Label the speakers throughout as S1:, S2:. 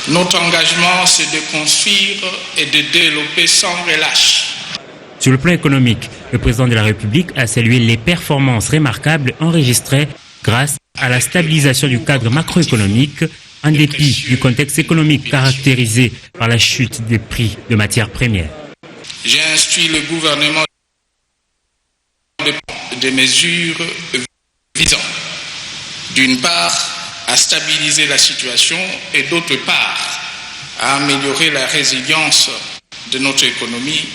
S1: Notre engagement, c'est de construire et de développer sans relâche.
S2: Sur le plan économique, le président de la République a salué les performances remarquables enregistrées grâce à la stabilisation du cadre macroéconomique, en dépit du contexte économique caractérisé par la chute des prix de matières premières.
S1: J'ai instruit le gouvernement des mesures visant, d'une part, à stabiliser la situation et d'autre part, à améliorer la résilience de notre économie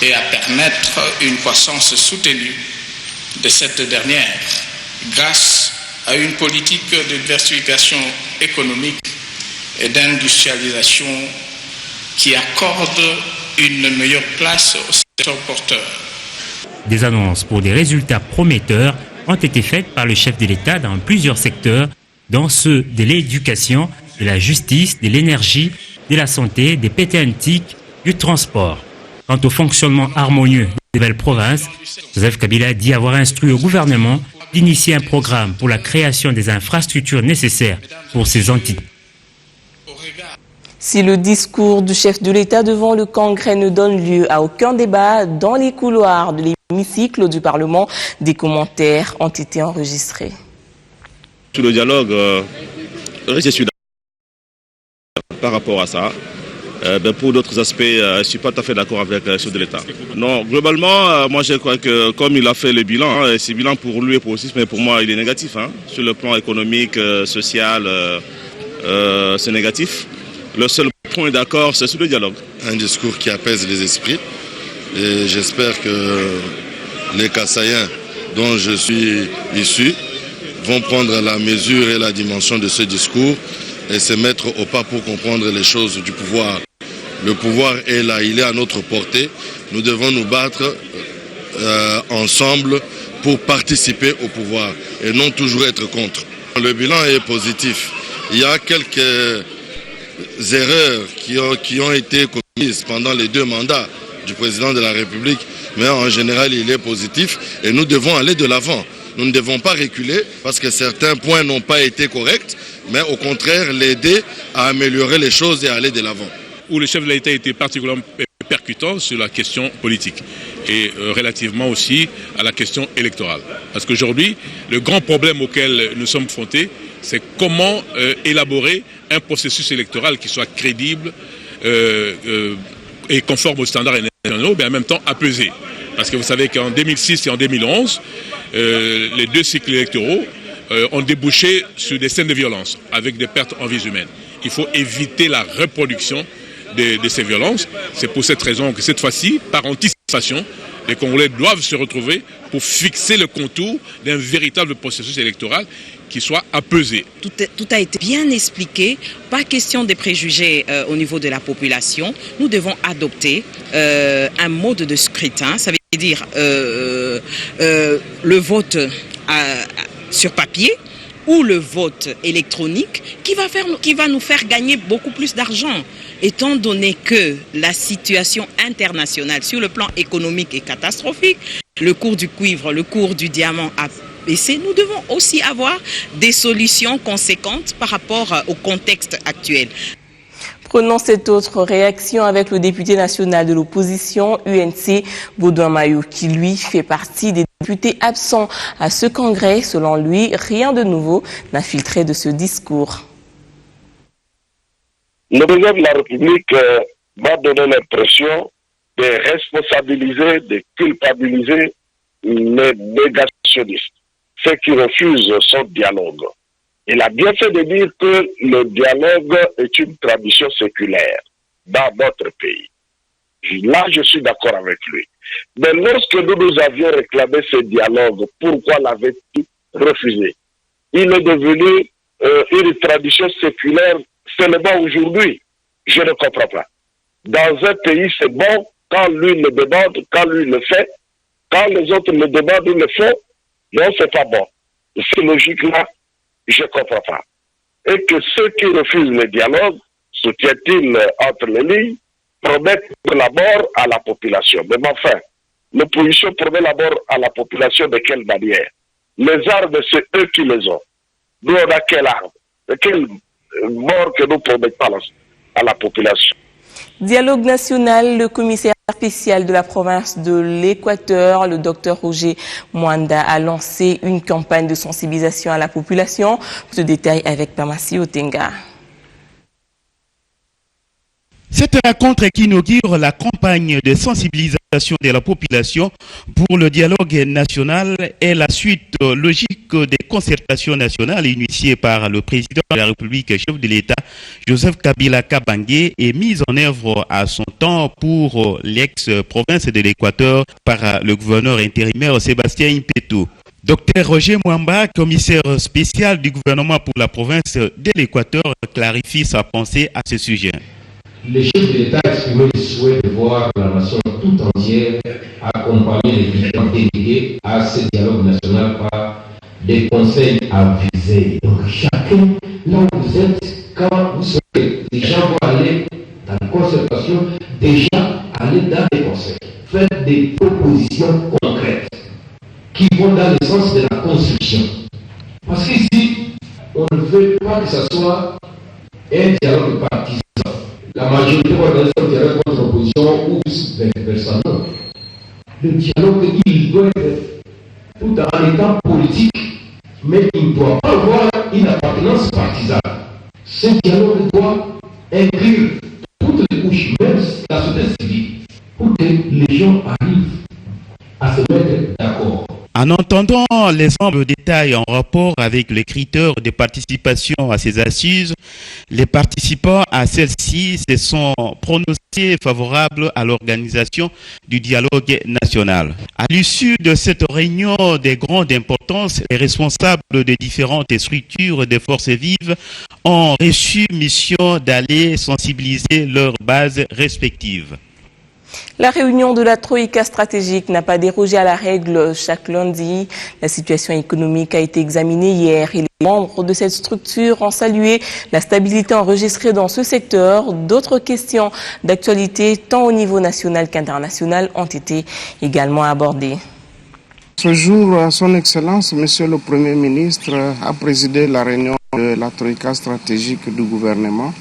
S1: et à permettre une croissance soutenue de cette dernière grâce à une politique de diversification économique et d'industrialisation qui accorde une meilleure place au secteur porteur.
S2: Des annonces pour des résultats prometteurs ont été faites par le chef de l'État dans plusieurs secteurs, dont ceux de l'éducation, de la justice, de l'énergie, de la santé, des pétroliers antiques, du transport. Quant au fonctionnement harmonieux des nouvelles provinces, Joseph Kabila dit avoir instruit au gouvernement d'initier un programme pour la création des infrastructures nécessaires pour ces entités.
S3: Si le discours du chef de l'État devant le Congrès ne donne lieu à aucun débat dans les couloirs de l'hémicycle du Parlement, des commentaires ont été enregistrés.
S4: Sur le dialogue, je suis d'accord par rapport à ça. Pour d'autres aspects, je ne suis pas tout à fait d'accord avec le chef de l'État. Non, globalement, moi je crois que comme il a fait le bilan, c'est bilan pour lui et pour aussi, mais pour moi il est négatif. Sur le plan économique, social, c'est négatif. Le seul point d'accord, c'est sur le dialogue.
S5: Un discours qui apaise les esprits. Et j'espère que les Kassaïens dont je suis issu vont prendre la mesure et la dimension de ce discours et se mettre au pas pour comprendre les choses du pouvoir. Le pouvoir est là, il est à notre portée. Nous devons nous battre ensemble pour participer au pouvoir et non toujours être contre. Le bilan est positif. Il y a quelques erreurs qui ont été commises pendant les 2 mandats du président de la République, mais en général il est positif et nous devons aller de l'avant. Nous ne devons pas reculer parce que certains points n'ont pas été corrects, mais au contraire l'aider à améliorer les choses et à aller de l'avant.
S6: Où le chef de l'État était particulièrement percutant sur la question politique et relativement aussi à la question électorale. Parce qu'aujourd'hui, le grand problème auquel nous sommes confrontés, c'est comment élaborer un processus électoral qui soit crédible et conforme aux standards internationaux, mais en même temps apaisé. Parce que vous savez qu'en 2006 et en 2011, les 2 cycles électoraux ont débouché sur des scènes de violence avec des pertes en vies humaines. Il faut éviter la reproduction de ces violences. C'est pour cette raison que cette fois-ci, par anticipation, les Congolais doivent se retrouver pour fixer le contour d'un véritable processus électoral qui soit apaisé.
S7: Tout a été bien expliqué, pas question de préjugés au niveau de la population. Nous devons adopter un mode de scrutin, ça veut dire le vote sur papier ou le vote électronique qui va nous faire gagner beaucoup plus d'argent. Étant donné que la situation internationale sur le plan économique est catastrophique, le cours du cuivre, le cours du diamant a baissé, nous devons aussi avoir des solutions conséquentes par rapport au contexte actuel.
S3: Prenons cette autre réaction avec le député national de l'opposition UNC, Baudouin Mayou, qui lui fait partie des députés absents à ce congrès. Selon lui, rien de nouveau n'a filtré de ce discours.
S8: Le président de la République m'a donné l'impression de responsabiliser, de culpabiliser les négationnistes, ceux qui refusent son dialogue. Il a bien fait de dire que le dialogue est une tradition séculaire dans notre pays. Là, je suis d'accord avec lui. Mais lorsque nous avions réclamé ce dialogue, pourquoi l'avait-il refusé? Il est devenu une tradition séculaire seulement aujourd'hui. Je ne comprends pas. Dans un pays, c'est bon quand lui le demande, quand lui le fait. Quand les autres le demandent, ils le font. Non, c'est pas bon. Cette logique-là, je ne comprends pas. Et que ceux qui refusent le dialogue, soutiennent-ils entre les lignes, promettent la mort à la population. Mais enfin, l'opposition promet la mort à la population de quelle manière? Les armes, c'est eux qui les ont. Nous, on a quelle arme? mort que nous promettons à la population.
S3: Dialogue national, le commissaire spécial de la province de l'Équateur, le docteur Roger Mwanda, a lancé une campagne de sensibilisation à la population. Ce détail avec Pamasi Otenga.
S9: Cette rencontre qui inaugure la campagne de sensibilisation de la population pour le dialogue national est la suite logique des concertations nationales initiées par le président de la République, chef de l'État, Joseph Kabila Kabange, et mise en œuvre à son temps pour l'ex-province de l'Équateur par le gouverneur intérimaire Sébastien Impeto. Dr Roger Mwamba, commissaire spécial du gouvernement pour la province de l'Équateur, clarifie sa pensée à ce sujet.
S10: Le chef de l'État a exprimé le souhait de voir la nation tout entière accompagner les différents délégués à ce dialogue national par des conseils avisés. Donc chacun, là où vous êtes, quand vous serez, les gens vont aller dans les concertations, déjà aller dans les conseils. Faites des propositions concrètes qui vont dans le sens de la construction. Parce qu'ici, on ne veut pas que ce soit un dialogue partisan. La majorité organise un dialogue contre l'opposition ou vice-versa. Le dialogue, il doit être tout en étant politique, mais il ne doit pas avoir une appartenance partisane. Ce dialogue doit inclure toutes les couches, même la société civile, pour que les gens arrivent à se mettre d'accord.
S9: En entendant les amples détails en rapport avec les critères de participation à ces assises, les participants à celles-ci se sont prononcés favorables à l'organisation du dialogue national. À l'issue de cette réunion de grande importance, les responsables des différentes structures des forces vives ont reçu mission d'aller sensibiliser leurs bases respectives.
S3: La réunion de la Troïka stratégique n'a pas dérogé à la règle chaque lundi. La situation économique a été examinée hier et les membres de cette structure ont salué la stabilité enregistrée dans ce secteur. D'autres questions d'actualité, tant au niveau national qu'international, ont été également abordées.
S11: Ce jour, Son Excellence, Monsieur le Premier ministre, a présidé la réunion de la Troïka stratégique du gouvernement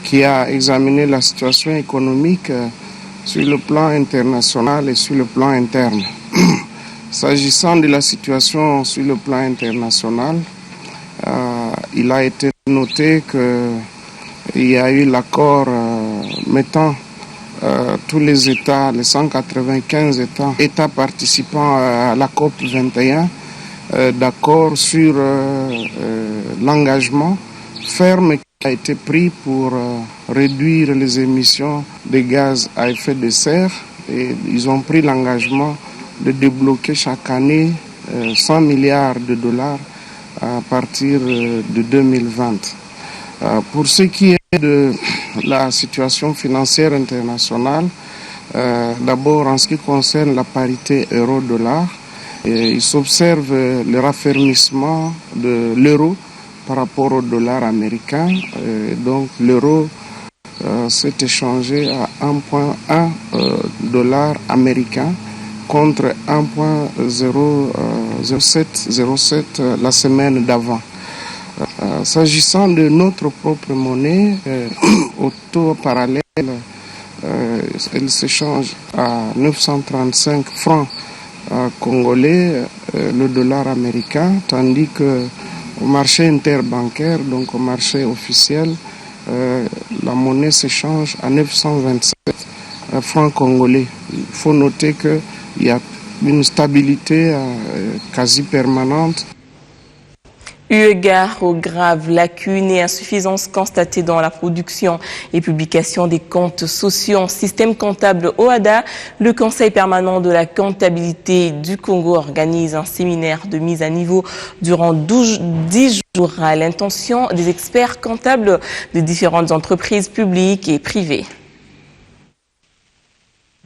S11: qui a examiné la situation économique sur le plan international et sur le plan interne. S'agissant de la situation sur le plan international, il a été noté qu'il y a eu l'accord mettant tous les États, les 195 États participants à la COP 21, d'accord sur l'engagement ferme qui a été pris pour réduire les émissions de gaz à effet de serre, et ils ont pris l'engagement de débloquer chaque année 100 milliards de dollars à partir de 2020. Pour ce qui est de la situation financière internationale, d'abord en ce qui concerne la parité euro-dollar, il s'observe le raffermissement de l'euro par rapport au dollar américain. Donc l'euro s'est échangé à 1,1 dollar américain contre 1,07 la semaine d'avant. S'agissant de notre propre monnaie, au taux parallèle, elle s'échange à 935 francs congolais, le dollar américain, tandis que au marché interbancaire, donc au marché officiel, la monnaie s'échange à 927 francs congolais. Il faut noter qu'il y a une stabilité quasi permanente.
S3: Eu égard aux graves lacunes et insuffisances constatées dans la production et publication des comptes sociaux en système comptable OHADA, le Conseil permanent de la comptabilité du Congo organise un séminaire de mise à niveau durant 10 jours à l'intention des experts comptables de différentes entreprises publiques et privées.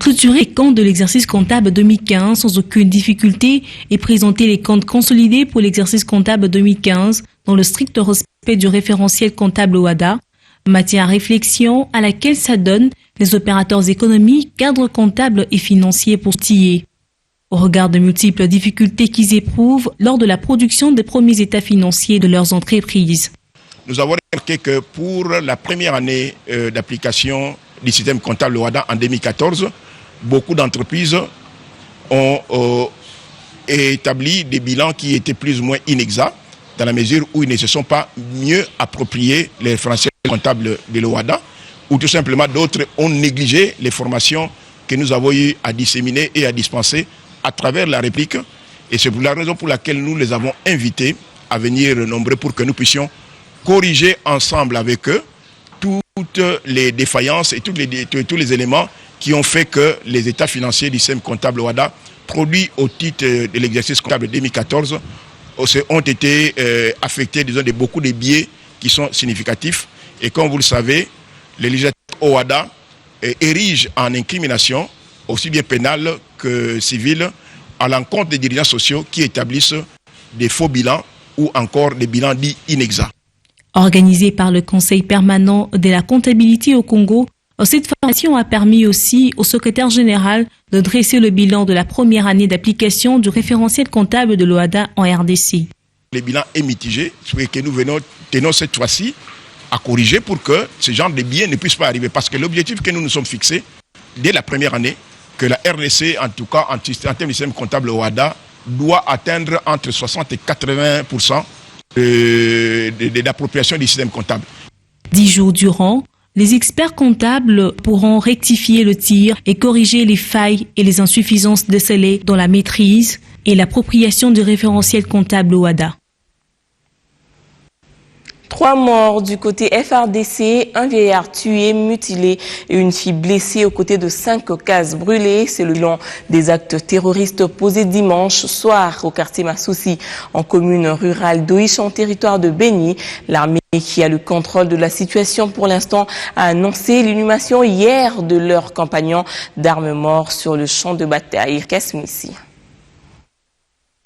S12: Clôturer les comptes de l'exercice comptable 2015 sans aucune difficulté et présenter les comptes consolidés pour l'exercice comptable 2015 dans le strict respect du référentiel comptable OHADA, matière à réflexion à laquelle s'adonnent les opérateurs économiques, cadres comptables et financiers pointillés. Au regard de multiples difficultés qu'ils éprouvent lors de la production des premiers états financiers de leurs entreprises.
S13: nous avons remarqué que pour la première année d'application du système comptable OHADA en 2014, beaucoup d'entreprises ont établi des bilans qui étaient plus ou moins inexacts, dans la mesure où ils ne se sont pas mieux appropriés les référentiels comptables de l'OHADA, ou tout simplement d'autres ont négligé les formations que nous avons eu à disséminer et à dispenser à travers la réplique. Et c'est la raison pour laquelle nous les avons invités à venir nombreux pour que nous puissions corriger ensemble avec eux toutes les défaillances et tous les éléments qui ont fait que les états financiers du système comptable OHADA produits au titre de l'exercice comptable 2014 ont été affectés, disons, de beaucoup de biais qui sont significatifs. Et comme vous le savez, le législateur OHADA érige en incrimination, aussi bien pénale que civile, à l'encontre des dirigeants sociaux qui établissent des faux bilans ou encore des bilans dits inexacts.
S12: Organisée par le Conseil permanent de la comptabilité au Congo, cette formation a permis aussi au secrétaire général de dresser le bilan de la première année d'application du référentiel comptable de l'OHADA en RDC.
S13: Le bilan est mitigé, ce que nous tenons cette fois-ci à corriger pour que ce genre de biais ne puisse pas arriver. Parce que l'objectif que nous nous sommes fixés dès la première année, que la RDC, en tout cas en termes de système comptable OHADA, doit atteindre entre 60 et 80% d'appropriation du système comptable.
S12: 10 jours durant, les experts comptables pourront rectifier le tir et corriger les failles et les insuffisances décelées dans la maîtrise et l'appropriation du référentiel comptable OHADA.
S3: 3 morts du côté FRDC, un vieillard tué, mutilé et une fille blessée aux côtés de 5 cases brûlées. C'est le bilan des actes terroristes posés dimanche soir au quartier Massoussi, en commune rurale d'Oïch, en territoire de Béni. L'armée qui a le contrôle de la situation pour l'instant a annoncé l'inhumation hier de leurs compagnons d'armes morts sur le champ de bataille. Kasmissi.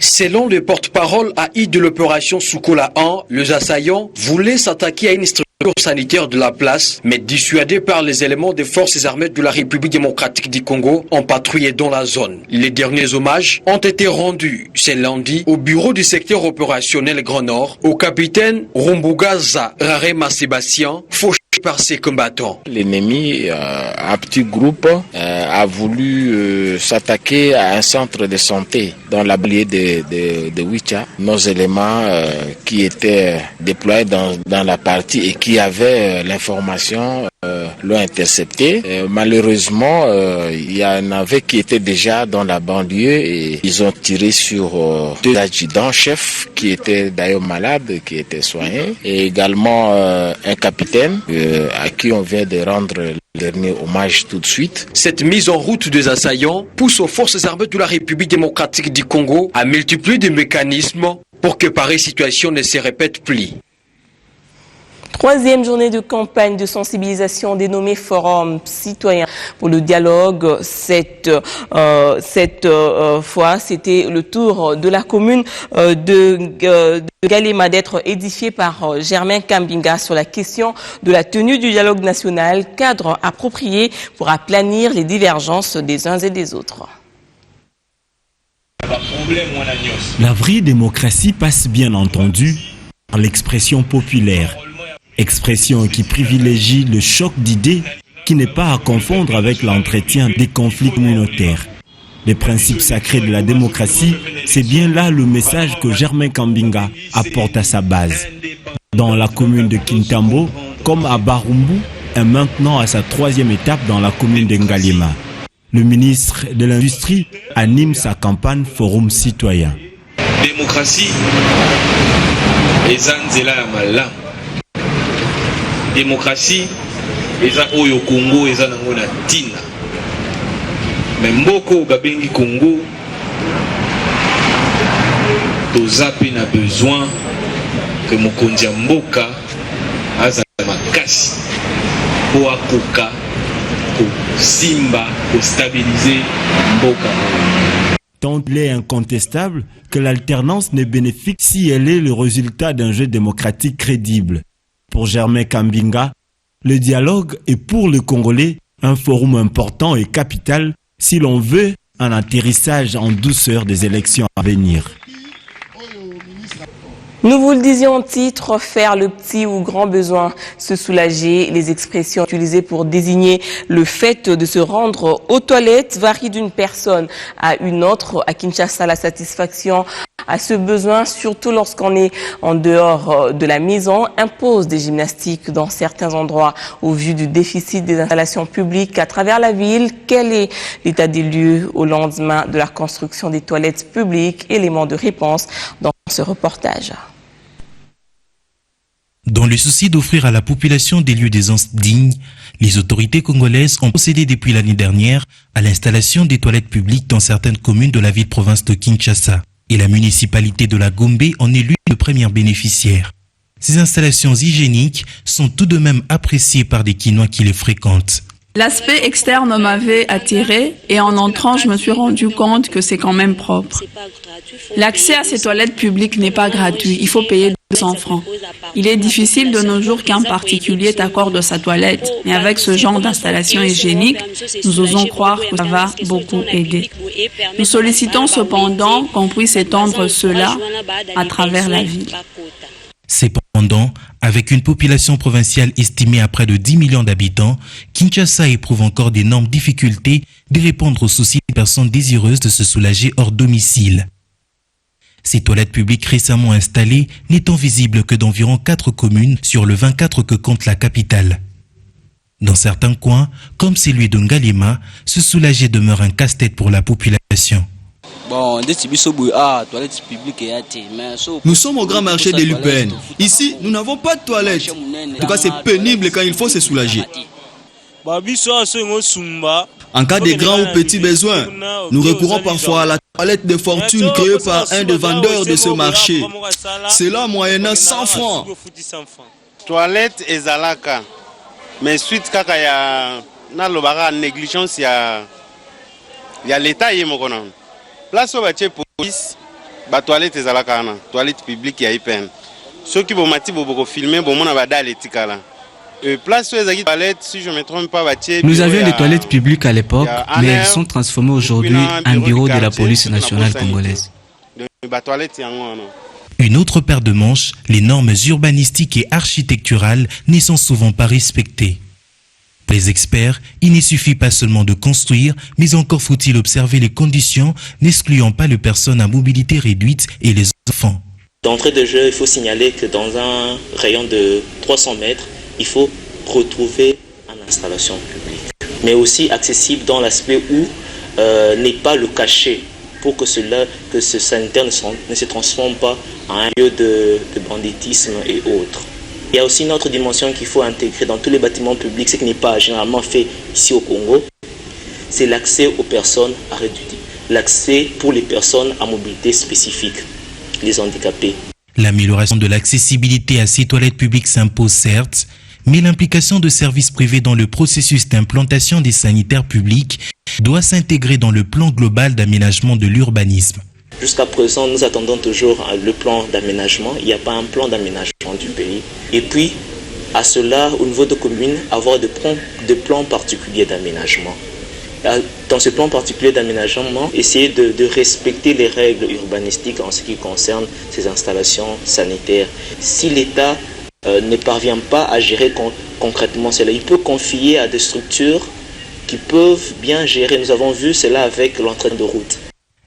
S14: Selon le porte-parole AI de l'opération Soukola 1, les assaillants voulaient s'attaquer à une structure sanitaire de la place, mais dissuadés par les éléments des forces armées de la République démocratique du Congo en patrouillé dans la zone. Les derniers hommages ont été rendus ce lundi au bureau du secteur opérationnel Grand Nord au capitaine Rumbugaza Rarema Sébastien, fauché par ses combattants.
S15: L'ennemi, un petit groupe, a voulu s'attaquer à un centre de santé dans la banlieue de Wicha. Nos éléments qui étaient déployés dans la partie et qui avaient l'information l'ont intercepté. Malheureusement, il y en avait qui étaient déjà dans la banlieue et ils ont tiré sur 2 adjudants-chefs qui étaient d'ailleurs malades, qui étaient soignés, et également un capitaine à qui on vient de rendre le dernier hommage tout de suite.
S14: Cette mise en route des assaillants pousse aux forces armées de la République démocratique du Congo à multiplier des mécanismes pour que pareille situation ne se répète plus.
S3: 3e journée de campagne de sensibilisation dénommée Forum citoyen pour le dialogue. Cette fois, c'était le tour de la commune de Galema d'être édifiée par Germain Kambinga sur la question de la tenue du dialogue national, cadre approprié pour aplanir les divergences des uns et des autres.
S16: La vraie démocratie passe bien entendu par l'expression populaire. Expression qui privilégie le choc d'idées qui n'est pas à confondre avec l'entretien des conflits communautaires. Les principes sacrés de la démocratie, c'est bien là le message que Germain Kambinga apporte à sa base. Dans la commune de Kintambo, comme à Barumbu, et maintenant à sa 3e étape dans la commune de Ngalema. Le ministre de l'Industrie anime sa campagne Forum citoyen.
S17: Démocratie, ezanzela mala. Démocratie, eza oyo Congo eza nango na tina. Mais mboko babengi Congo, toza pe na besoin que mokonzi ya mboka azala makasi po akoka kosimba kostabiliser mboka.
S16: Tant il est incontestable que l'alternance n'est bénéfique si elle est le résultat d'un jeu démocratique crédible. Pour Germain Kambinga, le dialogue est pour le Congolais un forum important et capital si l'on veut un atterrissage en douceur des élections à venir.
S3: Nous vous le disions en titre, faire le petit ou grand besoin, se soulager. Les expressions utilisées pour désigner le fait de se rendre aux toilettes varient d'une personne à une autre. À Kinshasa, la satisfaction à ce besoin, surtout lorsqu'on est en dehors de la maison, impose des gymnastiques dans certains endroits. Au vu du déficit des installations publiques à travers la ville, quel est l'état des lieux au lendemain de la construction des toilettes publiques? Élément de réponse dans ce reportage.
S18: Dans le souci d'offrir à la population des lieux d'aisance dignes, les autorités congolaises ont procédé depuis l'année dernière à l'installation des toilettes publiques dans certaines communes de la ville-province de Kinshasa. Et la municipalité de la Gombe en est l'une des premières bénéficiaires. Ces installations hygiéniques sont tout de même appréciées par des Kinois qui les fréquentent.
S19: L'aspect externe m'avait attiré et en entrant, je me suis rendu compte que c'est quand même propre. L'accès à ces toilettes publiques n'est pas gratuit, il faut payer 200 francs. Il est difficile de nos jours qu'un particulier t'accorde sa toilette, mais avec ce genre d'installation hygiénique, nous osons croire que ça va beaucoup aider. Nous sollicitons cependant qu'on puisse étendre cela à travers la ville.
S18: Cependant, avec une population provinciale estimée à près de 10 millions d'habitants, Kinshasa éprouve encore d'énormes difficultés de répondre aux soucis des personnes désireuses de se soulager hors domicile. Ces toilettes publiques récemment installées n'étant visibles que d'environ 4 communes sur le 24 que compte la capitale. Dans certains coins, comme celui de Ngalema, se soulager demeure un casse-tête pour la population.
S20: Nous sommes au grand marché de l'UPN. Ici, nous n'avons pas de toilettes. En tout cas, c'est pénible quand il faut se soulager. En cas de grands ou petits besoins, nous recourons parfois à la toilette de fortune créée par un des vendeurs de ce marché. Cela moyennant 100 francs.
S21: Toilette et zalaka. Mais suite kaka ya na lobara négligence ya l'état yemokona. Place au bâtiment police, ba toilette ezalaka na toilette publique ya IPN. Ceux qui vont mati boko filmer bon mona ba dal etikala. Place où ezaki toilette, si je me trompe pas bâtiment.
S22: Nous avions des toilettes publiques à l'époque, mais elles sont transformées aujourd'hui en bureau de la police nationale congolaise.
S18: Une autre paire de manches, les normes urbanistiques et architecturales n'y sont souvent pas respectées. Pour les experts, il ne suffit pas seulement de construire, mais encore faut-il observer les conditions, n'excluant pas les personnes à mobilité réduite et les enfants.
S23: D'entrée de jeu, il faut signaler que dans un rayon de 300 mètres, il faut retrouver une installation publique, mais aussi accessible dans l'aspect où n'est pas le cachet, pour que ce sanitaire ne se transforme pas en un lieu de banditisme et autres. Il y a aussi une autre dimension qu'il faut intégrer dans tous les bâtiments publics, ce qui n'est pas généralement fait ici au Congo, c'est l'accès aux personnes à réduire, l'accès pour les personnes à mobilité spécifique, les handicapés.
S18: L'amélioration de l'accessibilité à ces toilettes publiques s'impose certes, mais l'implication de services privés dans le processus d'implantation des sanitaires publics doit s'intégrer dans le plan global d'aménagement de l'urbanisme.
S23: Jusqu'à présent, nous attendons toujours le plan d'aménagement. Il n'y a pas un plan d'aménagement du pays. Et puis, à cela, au niveau de communes, avoir des plans particuliers d'aménagement. Dans ce plan particulier d'aménagement, essayer de respecter les règles urbanistiques en ce qui concerne ces installations sanitaires. Si l'État ne parvient pas à gérer concrètement cela, il peut confier à des structures qui peuvent bien gérer. Nous avons vu cela avec l'entraîne de route.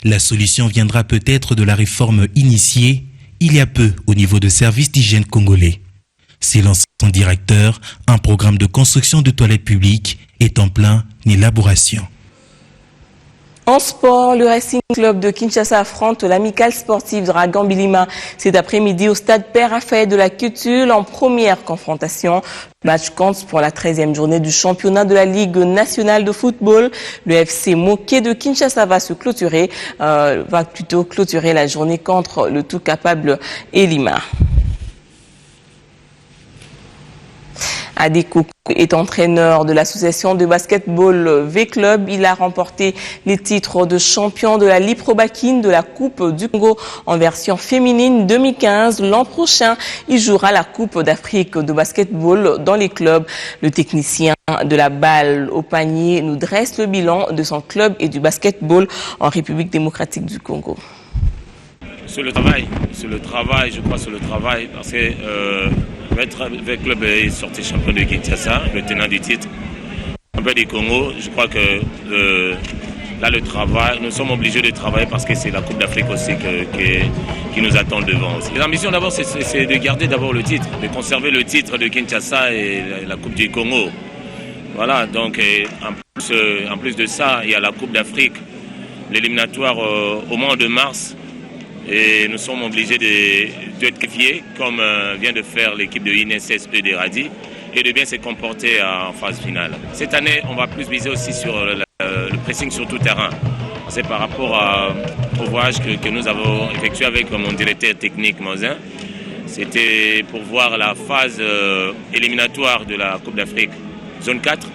S18: La solution viendra peut-être de la réforme initiée il y a peu au niveau de services d'hygiène congolais. C'est son directeur, un programme de construction de toilettes publiques est en pleine élaboration.
S3: En sport, le Racing Club de Kinshasa affronte l'amicale sportive Dragan Bilima cet après-midi au stade Père Raphaël de la Cutule en première confrontation. Le match compte pour la 13e journée du championnat de la Ligue nationale de football. Le FC Moké de Kinshasa va clôturer la journée contre le tout capable Elima. Adeko est entraîneur de l'association de basketball V-Club. Il a remporté les titres de champion de la Liprobakine de la Coupe du Congo en version féminine 2015. L'an prochain, il jouera la Coupe d'Afrique de basketball dans les clubs. Le technicien de la balle au panier nous dresse le bilan de son club et du basketball en République démocratique du Congo.
S1: Sur le travail, je crois sur le travail, parce que avec le club est sorti champion de Kinshasa, le tenant du titre, champion du Congo, je crois que là le travail, nous sommes obligés de travailler parce que c'est la Coupe d'Afrique aussi qui nous attend devant aussi. Les d'abord c'est de garder d'abord le titre, de conserver le titre de Kinshasa et la Coupe du Congo. Voilà, donc en plus de ça, il y a la Coupe d'Afrique, l'éliminatoire au mois de mars. Et nous sommes obligés d'être qualifiés, comme vient de faire l'équipe de INSS de Radi, et de bien se comporter en phase finale. Cette année, on va plus viser aussi sur le pressing sur tout terrain. C'est par rapport au voyage que nous avons effectué avec mon directeur technique, Mozin. C'était pour voir la phase éliminatoire de la Coupe d'Afrique, zone 4.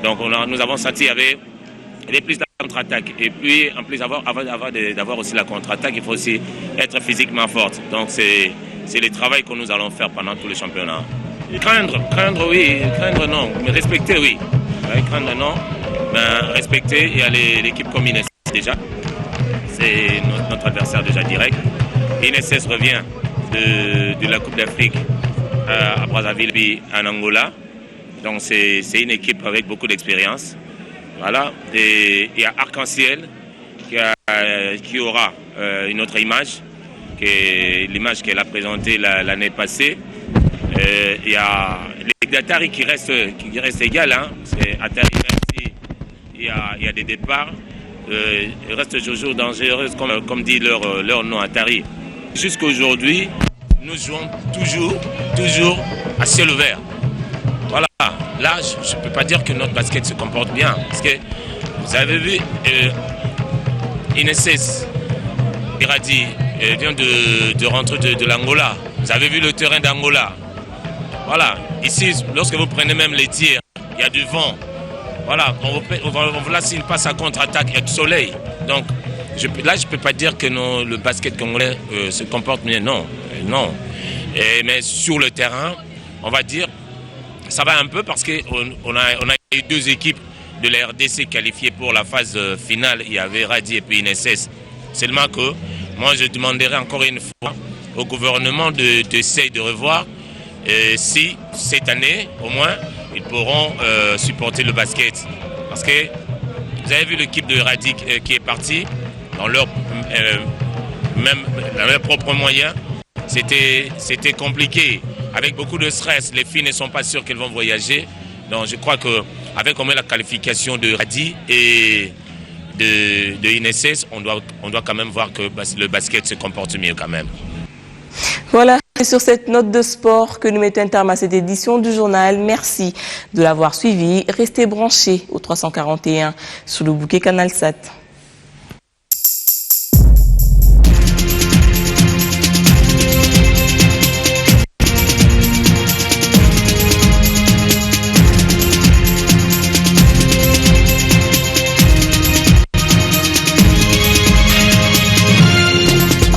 S1: Donc nous avons senti qu'il y avait plus de contre-attaque. Et puis, en plus d'avoir aussi la contre-attaque, il faut aussi être physiquement forte. Donc, c'est le travail que nous allons faire pendant tout le championnat. Craindre oui, craindre non, mais respecter oui. Craindre non, mais respecter. Il y a l'équipe comme INSS déjà. C'est notre adversaire déjà direct. INSS revient de la Coupe d'Afrique à Brazzaville puis en Angola. Donc, c'est une équipe avec beaucoup d'expérience. Voilà, et il y a Arc-en-Ciel qui aura une autre image, l'image qu'elle a présentée l'année passée. Il y a l'Atari qui reste égal, hein. C'est Atari, même si il y a des départs, il reste toujours dangereux, comme dit leur nom, Atari. Jusqu'à aujourd'hui, nous jouons toujours à ciel ouvert. Voilà, là, je ne peux pas dire que notre basket se comporte bien. Parce que vous avez vu, INSS, Radi vient de rentrer de l'Angola. Vous avez vu le terrain d'Angola. Voilà, ici, lorsque vous prenez même les tirs, il y a du vent. Voilà, là, s'il passe à contre-attaque, il y a du soleil. Donc, là, je ne peux pas dire que le basket congolais se comporte bien. Non. Mais sur le terrain, on va dire, ça va un peu parce qu'on a eu deux équipes de la RDC qualifiées pour la phase finale. Il y avait Radi et puis INSS. Seulement que moi, je demanderai encore une fois au gouvernement d'essayer de revoir si cette année, au moins, ils pourront supporter le basket. Parce que vous avez vu l'équipe de Radi qui est partie dans leurs propres moyens. C'était compliqué. Avec beaucoup de stress, les filles ne sont pas sûres qu'elles vont voyager. Donc je crois qu'avec au moins la qualification de Radi et de INSS, on doit quand même voir que le basket se comporte mieux quand même.
S3: Voilà, c'est sur cette note de sport que nous mettons un terme à cette édition du journal. Merci de l'avoir suivi. Restez branchés au 341 sur le bouquet Canal 7.